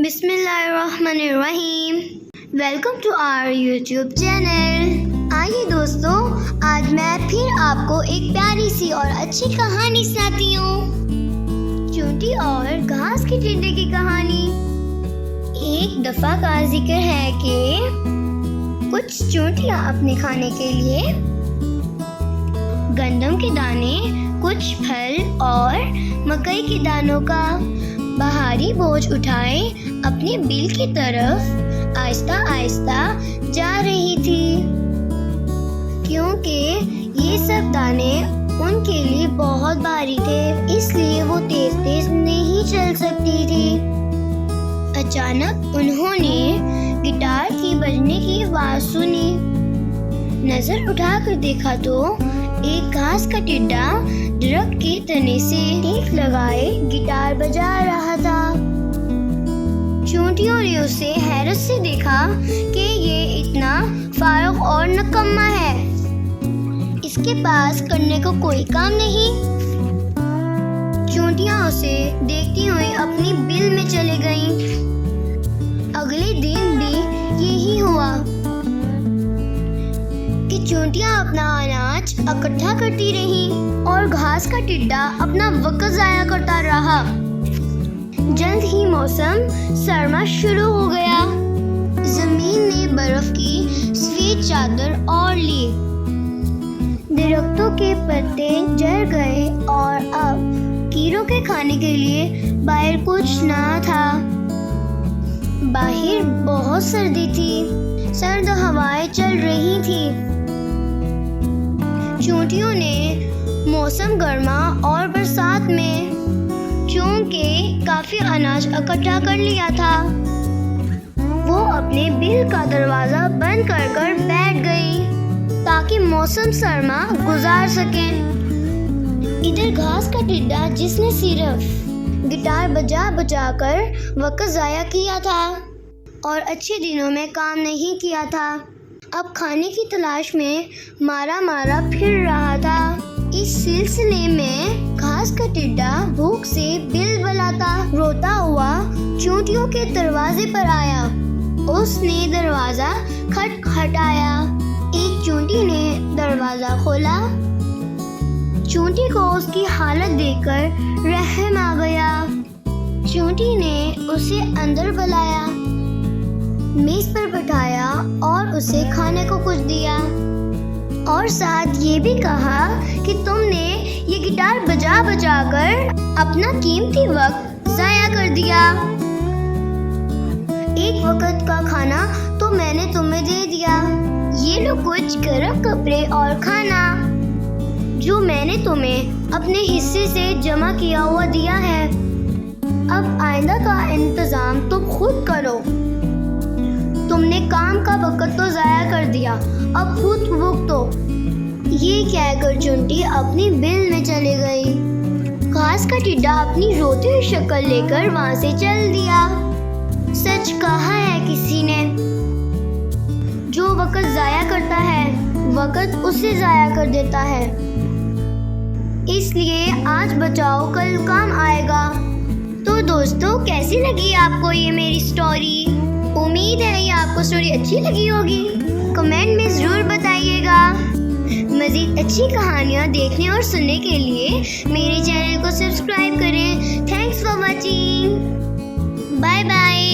बिस्मिल्लाहिर्रहमानिर्रहीम। Welcome to our YouTube channel. आइए दोस्तों, आज मैं फिर आपको एक प्यारी सी और अच्छी कहानी सुनाती हूँ। चूंटी और घास के टिड्डे की कहानी। एक दफा का जिक्र है कि कुछ चूंटियाँ अपने खाने के लिए गंदम के दाने, कुछ फल और मकई के दानों का भारी बोझ उठाए अपने बिल की तरफ आहिस्ता आहिस्ता जा रही थी, क्योंकि ये सब दाने उनके लिए बहुत भारी थे, इसलिए वो तेज तेज नहीं चल सकती थी। अचानक उन्होंने गिटार की बजने की आवाज सुनी। नजर उठाकर देखा तो एक घास का टिड्डा दरख्त के तने से टीक लगाए गिटार बजा रहा था। चूंटियों ने उसे हैरत से देखा कि ये इतना फारुक और निकम्मा है, इसके पास करने को कोई काम नहीं। चूंटियां उसे देखती हुई अपनी बिल में चली गईं। अगले दिन भी यही हुआ कि चूंटियां अपना अनाज इकट्ठा करती रहीं और घास का टिड्डा अपना वक्त जाया करता रहा। जल्द ही मौसम सर्मा शुरू हो गया। जमीन ने बर्फ की सफेद चादर ओढ़ ली। दरख्तों के पत्ते झड़ गए और अब कीड़ों के खाने के लिए बाहर कुछ ना था। बाहर बहुत सर्दी थी, सर्द हवाएं चल रही थी। चूंटियों ने मौसम गर्मा और बरसात में चूंकि काफी अनाज इकट्ठा कर लिया था, वो अपने बिल का दरवाजा बंद कर बैठ गई ताकि मौसम सर्मा गुजार सके। इधर घास का टिड्डा, जिसने सिर्फ गिटार बजा बजा कर वक्त जाया किया था और अच्छे दिनों में काम नहीं किया था, अब खाने की तलाश में मारा फिर रहा था। इस सिलसिले में घास का टिड्डा भूख से बिलबिलाता रोता हुआ चूंटियों के दरवाजे पर आया। उसने दरवाजा खटखटाया। एक चूंटी ने दरवाजा खोला। चूंटी को उसकी हालत देखकर रहम आ गया। चूंटी ने उसे अंदर बुलाया, मेज पर बिठाया और उसे खाने को कुछ दिया और साथ ये भी कहा कि तुमने ये गिटार बजा कर अपना कीमती वक्त जाया कर दिया। एक वक्त का खाना तो मैंने तुम्हें दे दिया, ये लो कुछ गर्म कपड़े और खाना जो मैंने तुम्हें अपने हिस्से से जमा किया हुआ दिया है। अब आइंदा का इंतजाम तुम खुद करो। तुमने काम का वक्त तो जाया कर दिया, अब खुद भुगतो। ये कहकर चूंटी अपनी बिल में चली गई। घास का टिड्डा अपनी रोती हुई शक्ल लेकर वहां से चल दिया। सच कहा है किसी ने, जो वक्त जाया करता है वक्त उसे जाया कर देता है। इसलिए आज बचाओ, कल काम आएगा। तो दोस्तों, कैसी लगी आपको ये मेरी स्टोरी? उम्मीद है ये आपको स्टोरी अच्छी लगी होगी। कमेंट में ज़रूर बताइएगा। मज़ीद अच्छी कहानियाँ देखने और सुनने के लिए मेरे चैनल को सब्सक्राइब करें। Thanks for watching. Bye bye.